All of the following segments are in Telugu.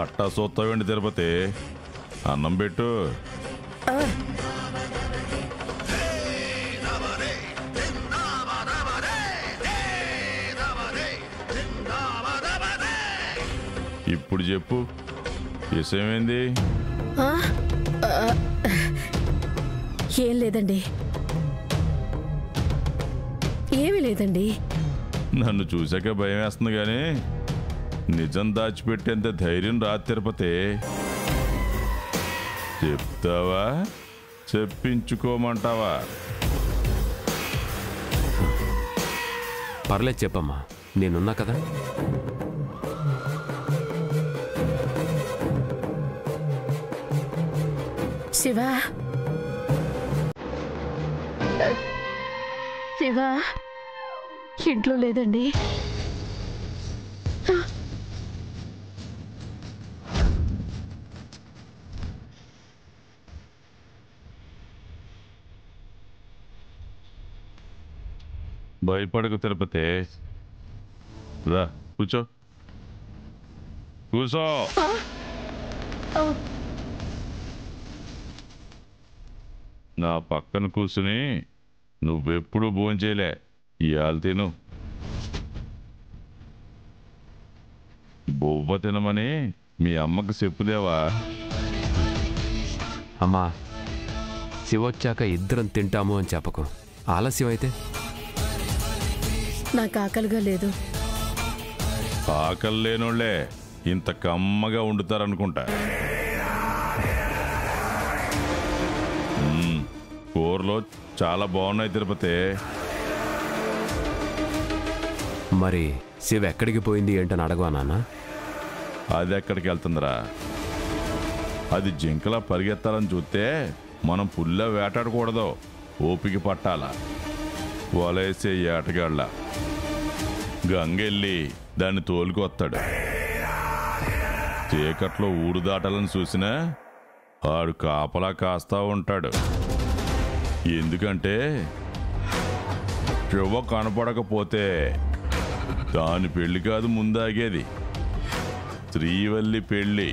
అట్టా సూత్తావేంటి తిరుపతి? అన్నం పెట్టు. ఇప్పుడు చెప్పు, విషయమేంది? ఏం లేదండి, ఏమీ లేదండి. నన్ను చూశాక భయం వేస్తుంది కానీ నిజం దాచిపెట్టేంత ధైర్యం రా తిరుపతి. చెప్తావా, చెప్పించుకోమంటావా? పర్లేదు చెప్పమ్మా, నేనున్నా కదా. శివ, శివ ఇంట్లో లేదండి. భయపడకు తిరుపతి, రా కూర్చో, కూర్చో. నా పక్కన కూర్చుని నువ్వెప్పుడు భోంచేయలే, ఇవాళ తిను. బొవ్వ తినమని మీ అమ్మకు చెప్పుదేవా? అమ్మా, శివొచ్చాక ఇద్దరం తింటాము అని చెప్పకు, ఆలస్యం అయితే. నాకు ఆకలిగా లేదు. ఆకలి లేనోళ్లే ఇంత కమ్మగా వండుతారనుకుంటా. కూరలో చాలా బాగున్నాయి తిరుపతి. మరి శివ ఎక్కడికి పోయింది ఏంటని అడగవా నాన్న? అది ఎక్కడికి వెళ్తుందిరా? అది జింకలా పరిగెత్తాలని చూస్తే మనం పుల్లా వేటాడకూడదు, ఓపిక పట్టాల. వలేసే ఏటగాళ్ళ గంగెళ్ళి దాన్ని తోలుకొస్తాడు. చీకట్లో ఊరు దాటాలని చూసినా ఆడు కాపలా కాస్తా ఉంటాడు. ఎందుకంటే శివ కనపడకపోతే దాని పెళ్లి కాదు ముందాగేది, శ్రీవల్లి పెళ్ళి.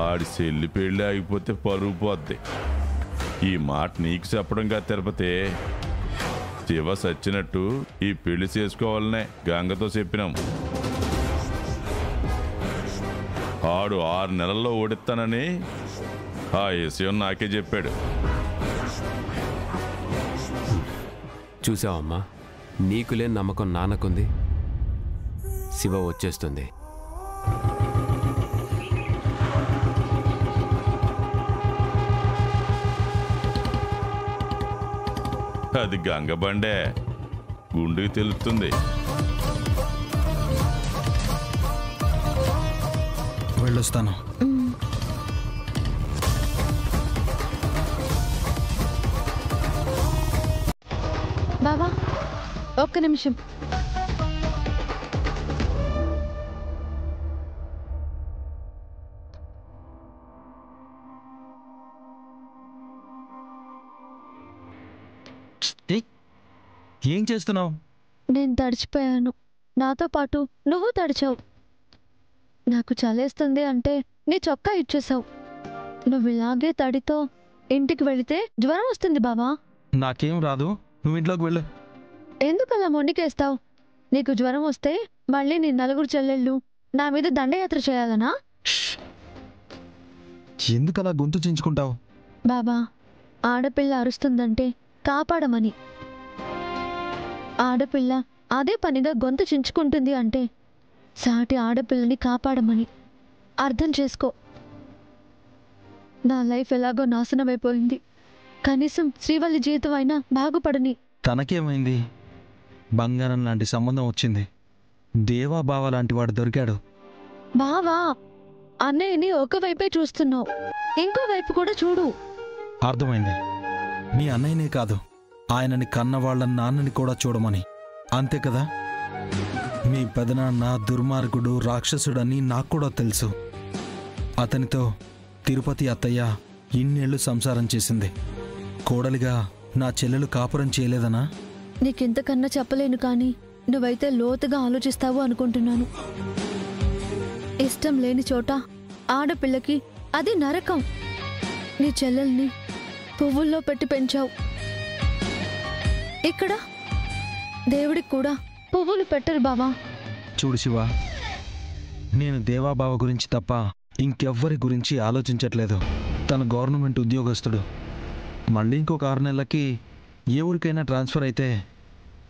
ఆడి చెల్లి పెళ్ళి ఆగిపోతే పరుగు పోద్ది. ఈ మాట నీకు చెప్పడం కాదు తిరుపతి, శివ సచ్చినట్టు ఈ పెళ్లి చేసుకోవాలనే గంగతో చెప్పినాం. ఆడు 6 నెలల్లో ఓడిస్తానని ఆ విషయం నాకే చెప్పాడు. చూసావమ్మా, నీకు లేని నమ్మకం నాన్నకుంది. శివ వచ్చేస్తుంది. అది గంగ బండే, గుండెకి తెలుస్తుంది. వెళ్ళొస్తాను. బాబా ఒక్క నిమిషం. ఏం చేస్తున్నావు? నేను తడిచిపోయాను, నాతో పాటు నువ్వు తడిచావు. నాకు చలేస్తుంది అంటే నీ చొక్కా ఇచ్చేసావు. నువ్వు ఇలాగే తడితో ఇంటికి వెళితే జ్వరం వస్తుంది బావా. నాకేం రాదు, నువ్వు ఇంట్లోకి వెళ్ళు. ఎందుకు అలా మొండికేస్తావు? నీకు జ్వరం వస్తే మళ్ళీ నీ 4 చెల్లెళ్ళు నా మీద దండయాత్ర చేయాలనా? ఎందుకు అలా గొంతు చించుకుంటావు? బాబా, ఆడపిల్ల అరుస్తుందంటే కాపాడమని. ఆడపిల్ల అదే పనిగా గొంతు చించుకుంటుంది అంటే సాటి ఆడపిల్లని కాపాడమని అర్థం చేసుకో. నా లైఫ్ ఎలాగో నాశనమైపోయింది, కనీసం శ్రీవల్లి జీవితం అయినా బాగుపడని. తనకేమైంది? బంగారం లాంటి సంబంధం వచ్చింది, దేవా బావ లాంటి వాడు దొరికాడు. బావా, అన్నయ్యని ఒకవైపే చూస్తున్నావు, ఇంకో వైపు కూడా చూడు. అర్థమైంది. మీ అన్నయ్యనే కాదు, ఆయనని కన్నవాళ్ల నాన్నని కూడా చూడమని. అంతే కదా? మీ పెదనాన్న దుర్మార్గుడు, రాక్షసుడని నాకు కూడా తెలుసు. అతనితో తిరుపతి అత్తయ్య ఇన్నేళ్లు సంసారం చేసింది. కోడలిగా నా చెల్లెలు కాపురం చేయలేదనా? నీకెంతకన్నా చెప్పలేను కానీ నువ్వైతే లోతుగా ఆలోచిస్తావు అనుకుంటున్నాను. ఇష్టం లేని చోట ఆడపిల్లకి అది నరకం. నీ చెల్లెల్ని పువ్వుల్లో పెట్టి పెంచావు. ఇక్కడ దేవుడికి కూడా పువ్వులు పెట్టరు బావా. చూడు శివ, నేను దేవాబావ గురించి తప్ప ఇంకెవ్వరి గురించి ఆలోచించట్లేదు. తన గవర్నమెంట్ ఉద్యోగస్తుడు. మళ్ళీ ఇంకొక 6 నెలలకి ఏ ఊరికైనా ట్రాన్స్ఫర్ అయితే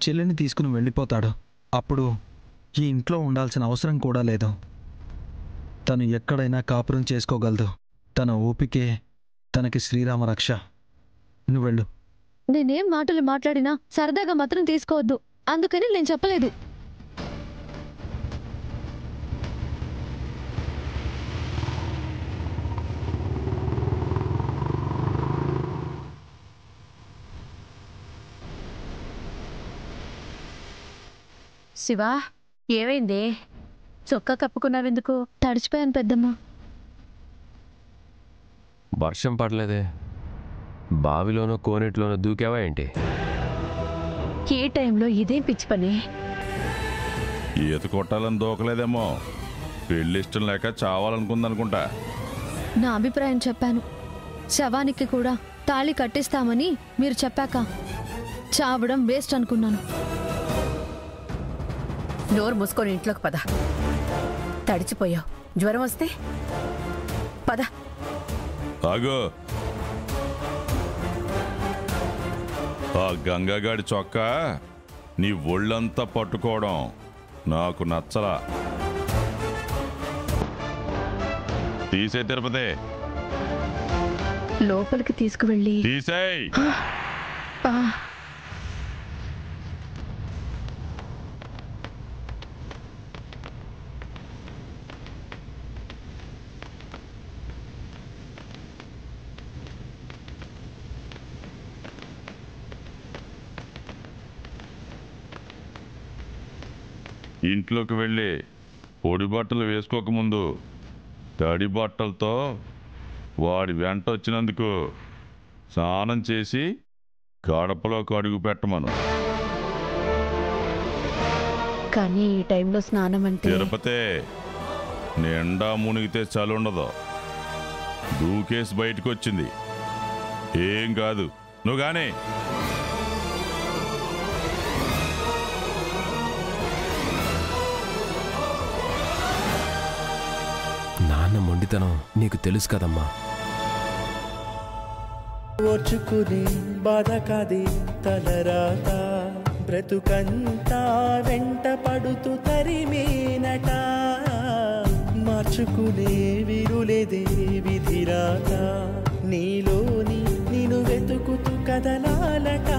చెల్లిని తీసుకుని వెళ్ళిపోతాడు. అప్పుడు ఈ ఇంట్లో ఉండాల్సిన అవసరం కూడా లేదు. తను ఎక్కడైనా కాపురం చేసుకోగలదు. తన ఓపికే తనకి శ్రీరామ రక్ష. నువ్వు వెళ్ళు. నేనేం మాటలు మాట్లాడినా సరదాగా మాత్రం తీసుకోవద్దు. అందుకని నేను చెప్పలేదు. శివా, ఏమైంది? చొక్కా కప్పుకున్నావెందుకు? తడిచిపోయాను పెద్దమ్మ. వర్షం పడలేదే, బావిలోనో కోనేటిలోనో దూకావా ఏంటి? ఏ టైంలో ఇదేం పిచ్చి పని? ఈత కొట్టాలని దూకలేదేమో. పెళ్లి ఇష్టం లేక చావాలనుకుందనుకుంటా. నా అభిప్రాయం చెప్పాను. శవానికి కూడా తాళి కట్టిస్తామని మీరు చెప్పాక చావడం వేస్ట్ అనుకున్నాను. నోరు మూసుకొని ఇంట్లోకి పద. తడిచిపోయావు. జ్వరం వస్తే పద. ఆగో, ఆ గంగగాడి చొక్కా నీ ఒళ్ళంతా పట్టుకోవడం నాకు నచ్చలా. తీసే తిరుపతి, లోపలికి తీసుకువెళ్ళి తీసేయ్. ఇంట్లోకి వెళ్ళి పొడి బట్టలు వేసుకోకముందు తడి బట్టలతో వాడి వెంట వచ్చినందుకు స్నానం చేసి గడపలోకి అడుగు పెట్టమను. కానీ ఈ టైంలో స్నానం అంటే తిరుపతి, నిండా మునిగితే చలుండదు. దూకేసి బయటకు వచ్చింది. ఏం కాదు, నువ్వు గానీ. నాన్న మొండితనం నీకు తెలుసు కదమ్మా. ఓర్చుకునే బాధ కాదే తలరాత, బ్రతుకంతా వెంట పడుతూ తరిమేనట. మార్చుకునే విరులేదే విధిరాత, నీలోని నిన్ను వెతుకుతూ కదలాలట.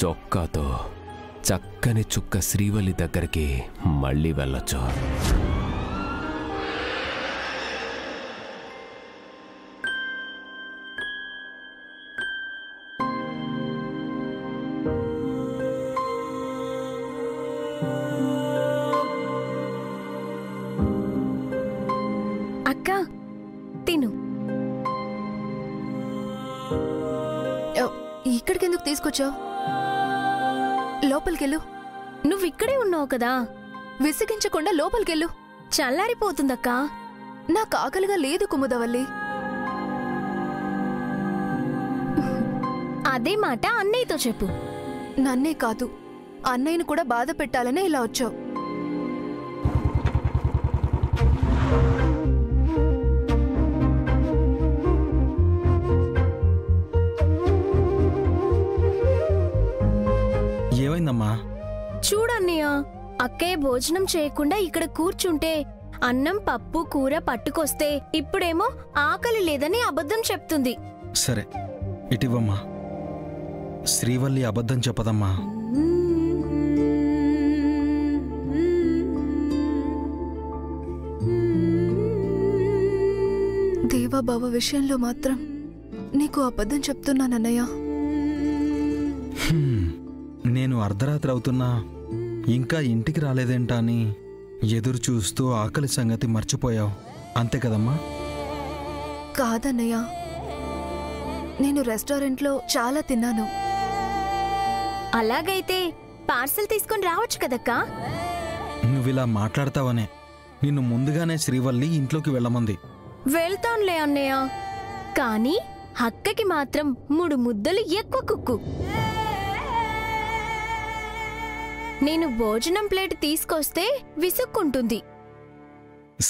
చొక్కాతో చక్కని చుక్క శ్రీవల్లి దగ్గరికి మళ్ళీ వెళ్ళొచ్చు. అక్క తిను. ఇక్కడికెందుకు తీసుకొచ్చావు? లోపలికెళ్ళు. నువ్వు ఇక్కడే ఉన్నావు కదా, విసిగించకుండా లోపలికెళ్ళు. చల్లారిపోతుందక్కా. నాకు ఆకలిగా లేదు కుముదవల్లి. అదే మాట అన్నయ్యతో చెప్పు. నన్నే కాదు, అన్నయ్యను కూడా బాధ పెట్టాలనే ఇలా వచ్చావు. ఏమైందమ్మా? చూడన్నయ్య, అక్కయ్య భోజనం చేయకుండా ఇక్కడ కూర్చుంటే అన్నం పప్పు కూర పట్టుకొస్తే ఇప్పుడేమో ఆకలి లేదని అబద్ధం చెప్తుంది. సరే, ఇటివమ్మా. శ్రీవల్లి అబద్ధం చెప్పదమ్మా. దేవాబావ విషయంలో మాత్రం నీకు అబద్ధం చెప్తున్నానన్నయ్య. నేను అర్ధరాత్రి అవుతున్నా ఇంకా ఇంటికి రాలేదేంటా అని ఎదురు చూస్తూ ఆకలి సంగతి మర్చిపోయావు అంతే కదమ్మా? కాదన్నయ్య, నేను రెస్టారెంట్లో చాలా తిన్నాను. అలాగైతే పార్సల్ తీసుకొని రావచ్చు కదక్కా. నువ్విలా మాట్లాడతావనే నిన్ను ముందుగానే శ్రీవల్లి ఇంట్లోకి వెళ్ళమంది. వెళ్తానులే అన్నయ్య, కానీ అక్కకి మాత్రం 3 ముద్దలు ఎక్కువ కుక్కు. నేను భోజనం ప్లేట్ తీసుకొస్తే విసుక్కుంటుంది.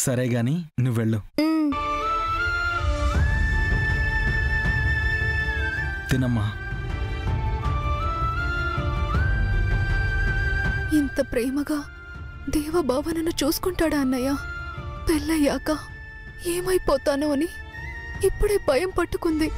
సరే గాని నువ్వెళ్ళు. తినమ్మా. ఇంత ప్రేమగా దేవబావ నన్ను చూసుకుంటాడా అన్నయ్య? పెళ్ళయ్యాక ఏమైపోతానో అని ఇప్పుడే భయం పట్టుకుంది.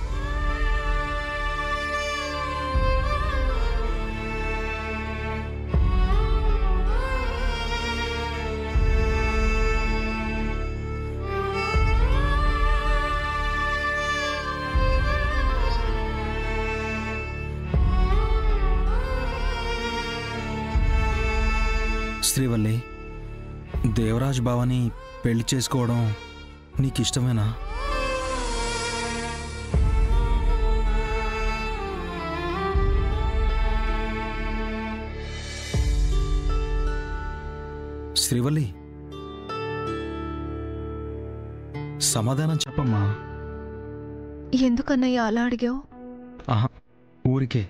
శ్రీవల్లి, దేవరాజ్ బావని పెళ్లి చేసుకోవడం నీకిష్టమేనా? శ్రీవల్లి, సమాధానం చెప్పమ్మా. ఎందుకన్నయ్య అలా అడిగావు? ఆహా, ఊరికే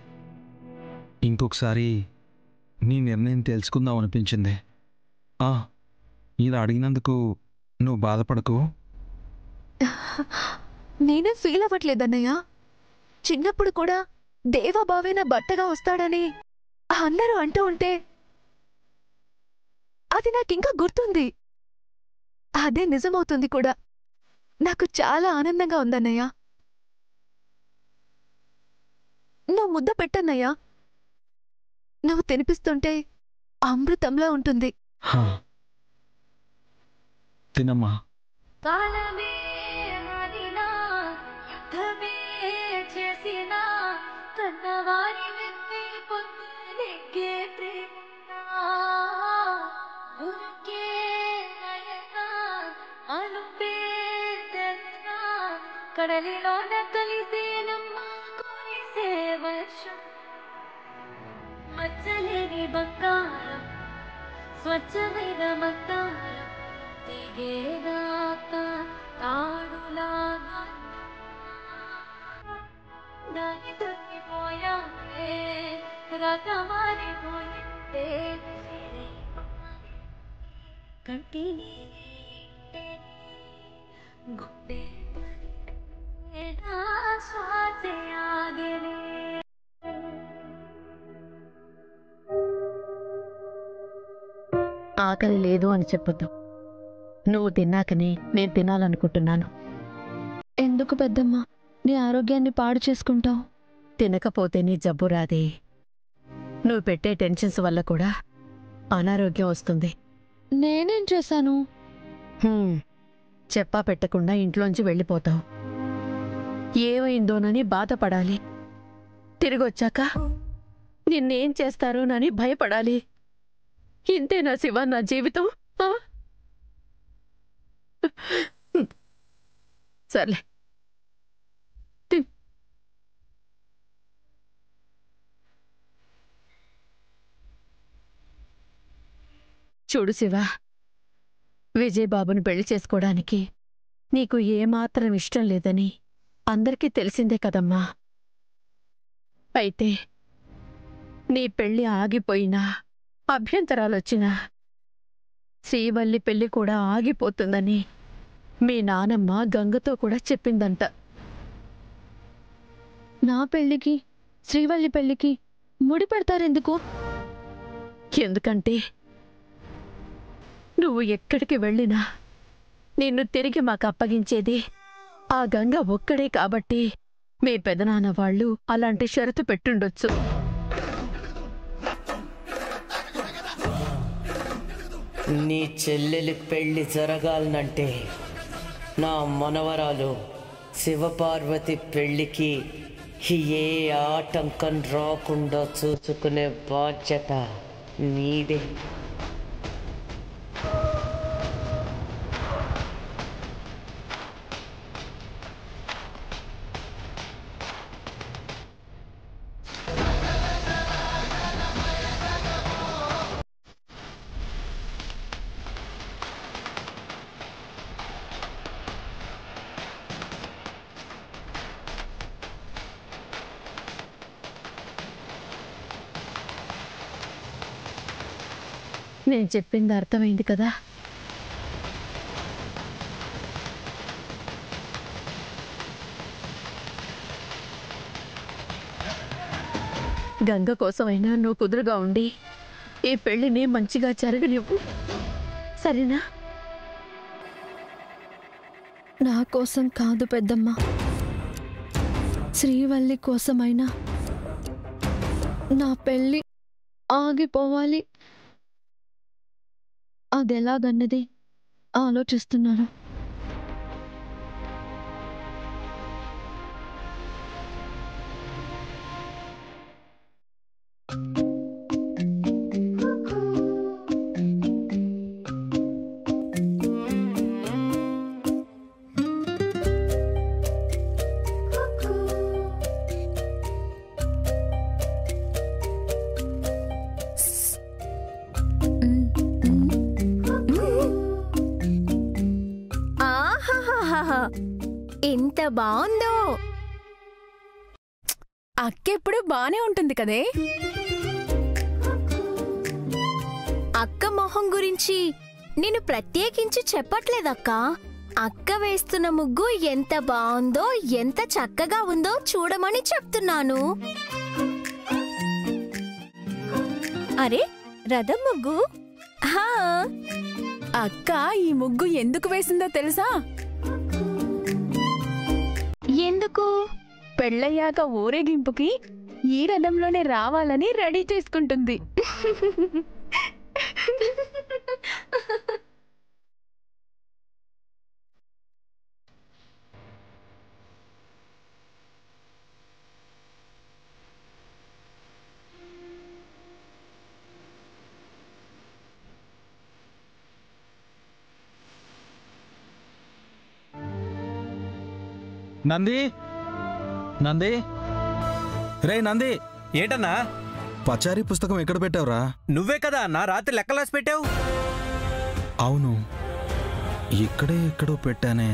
ఇంకొకసారి నీ నిర్ణయం తెలుసుకుందాం అనిపించింది. ఇలా అడిగినందుకు నువ్వు బాధపడకు. నేనే ఫీల్ అవ్వట్లేదన్నయ్య. చిన్నప్పుడు కూడా దేవాబావే నా భర్తగా వస్తాడని అందరూ అంటూ ఉంటే అది నాకింకా గుర్తుంది. అదే నిజమవుతుంది కూడా. నాకు చాలా ఆనందంగా ఉందన్నయ్య. నువ్వు ముద్ద పెట్టన్నయ్యా. నువ్వు తినిపిస్తుంటే అమృతంలా ఉంటుంది. తినమ్మా. కడలిలోన కలిసేనమ్మా కురిసే వర్షం, మచ్చలేని బంగారం, స్వచ్ఛమైన మందారం, దిగేదాకా తాడులాగా దాని తగ్గిపోయాడే రథమారిపోయిందే కంటి గుడ్డే శ్వాసే ఆగలే. ఆకలి లేదు అని చెప్పొద్దు. నువ్వు తిన్నాకనే నేను తినాలనుకుంటున్నాను. ఎందుకు పెద్దమ్మా నీ ఆరోగ్యాన్ని పాడు చేసుకుంటావు? తినకపోతే నీ జబ్బు రాదే. నువ్వు పెట్టే టెన్షన్స్ వల్ల కూడా అనారోగ్యం వస్తుంది. నేనేం చేశాను? చెప్పా పెట్టకుండా ఇంట్లోంచి వెళ్ళిపోతావు. ఏమైందోనని బాధపడాలి. తిరిగొచ్చాక నిన్నేం చేస్తారోనని భయపడాలి. ఇంతేనా శివ నా జీవితం? సర్లే, చూడు శివ, విజయబాబుని పెళ్లి చేసుకోవడానికి నీకు ఏమాత్రం ఇష్టం లేదని అందరికీ తెలిసిందే కదమ్మా. అయితే నీ పెళ్లి ఆగిపోయినా, అభ్యంతరాలొచ్చినా శ్రీవల్లి పెళ్లి కూడా ఆగిపోతుందని మీ నానమ్మ గంగతో కూడా చెప్పిందంట. నా పెళ్లికి శ్రీవల్లి పెళ్లికి ముడి పెడతారెందుకు? ఎందుకంటే నువ్వు ఎక్కడికి వెళ్ళినా నిన్ను తిరిగి మాకు అప్పగించేది ఆ గంగ ఒక్కడే కాబట్టి మీ పెదనాన్న వాళ్ళు అలాంటి షరతు పెట్టుండొచ్చు. నీ చెల్లెలి పెళ్లి జరగాలనంటే నా మనవరాలు శివపార్వతి పెళ్లికి ఏ ఆటంకం రాకుండా చూసుకునే బాధ్యత నీదే. నేను చెప్పింది అర్థమైంది కదా? గంగ కోసమైనా నువ్వు కుదురుగా ఉండి ఈ పెళ్లిని మంచిగా జరగనివ్వు, సరేనా? నా కోసం కాదు పెద్దమ్మ, శ్రీవల్లి కోసమైనా నా పెళ్ళి ఆగిపోవాలి. అదెలాగన్నది ఆలోచిస్తున్నాను. ఎంత బాగుందో! అక్కెప్పుడు బానే ఉంటుంది కదే. అక్క మొహం గురించి నేను ప్రత్యేకించి చెప్పట్లేదక్క. అక్క వేస్తున్న ముగ్గు ఎంత బాగుందో, ఎంత చక్కగా ఉందో చూడమని చెప్తున్నాను. అరే, రథం ముగ్గు? హా, అక్క ఈ ముగ్గు ఎందుకు వేసిందో తెలుసా? ఎందుకు? పెళ్ళయ్యాక ఊరేగింపుకి ఈ రథంలోనే రావాలని రెడీ చేసుకుంటుంది. నంది, నంది, రే నంది. ఏంటన్నా? పచారీ పుస్తకం ఎక్కడ పెట్టావురా? నువ్వే కదా అన్నా రాత్రి లెక్కలాసి పెట్టావు. అవును, ఇక్కడే ఎక్కడో పెట్టానే.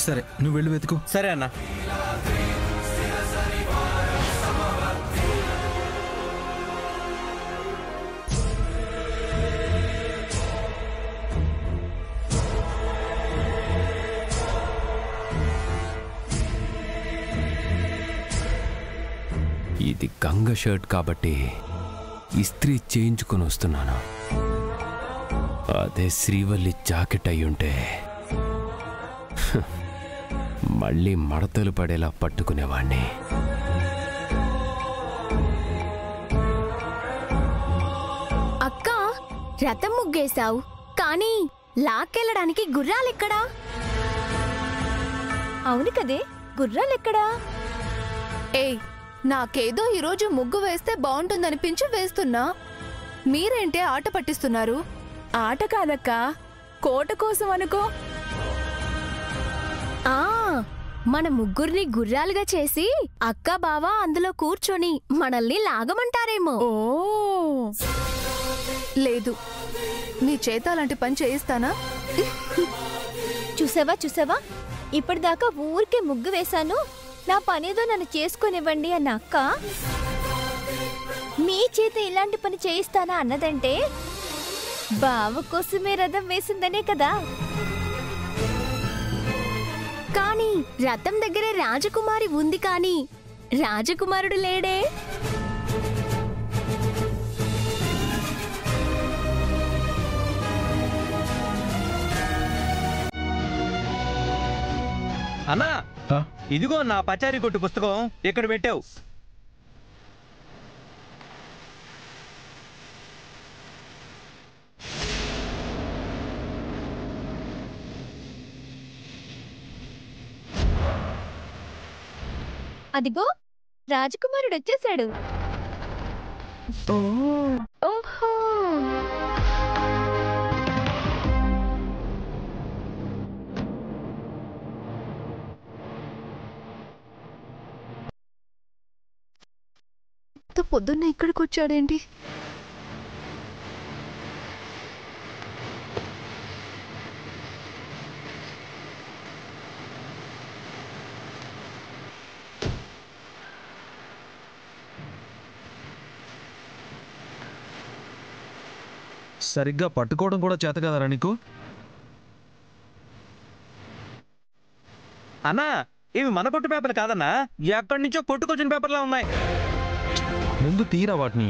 సరే, నువ్వు వెళ్ళి వెతుకు. సరే అన్నా. ఇది గంగ షర్ట్ కాబట్టి ఇస్త్రీ చేయించుకొని వస్తున్నాను. అదే శ్రీవల్లి జాకెట్ అయ్యుంటే మళ్ళీ మడతలు పడేలా పట్టుకునేవాణ్ణి. అక్క, రథం ముగ్గేశావు, కానీ లాక్కెళ్ళడానికి గుర్రాలెక్కడా? అవును కదే, గుర్రాలెక్కడా? ఏయ్, నాకేదో ఈరోజు ముగ్గు వేస్తే బాగుంటుందనిపించి వేస్తున్నా. మీరేంటే ఆట పట్టిస్తున్నారు? ఆట కాదక్క, కోట కోసం అనుకో. మన ముగ్గురిని గుర్రాలుగా చేసి అక్క బావ అందులో కూర్చొని మనల్ని లాగమంటారేమో. ఓ లేదు, నీ చేత అలాంటి పని చేయిస్తానా? చూసావా, ఇప్పటిదాకా ఊరికే ముగ్గు వేశాను, నా పనేదో నన్ను చేసుకునివ్వండి అన్న అక్క మీ చేత ఇలాంటి పని చేయిస్తానా అన్నదంటే బావ కోసమే రథం వేసిందనే కదా. కానీ రథం దగ్గర రాజకుమారి ఉంది, కానీ రాజకుమారుడు లేడే? అన్నా ఇదిగో నా పచారీ కొట్టు పుస్తకం ఇక్కడ పెట్టావు. అదిగో రాజకుమారుడు వచ్చేసాడు. ఓహో పొద్దున్న ఇక్కడికి వచ్చాడేంటి? సరిగ్గా పట్టుకోవడం కూడా చేత కదరా నీకు? అన్నా ఇవి మన కొట్టు పేపర్లు కాదన్నా, ఎక్కడి నుంచో కొట్టుకొచ్చిన పేపర్లా ఉన్నాయి. ముందు తీరా వాటిని.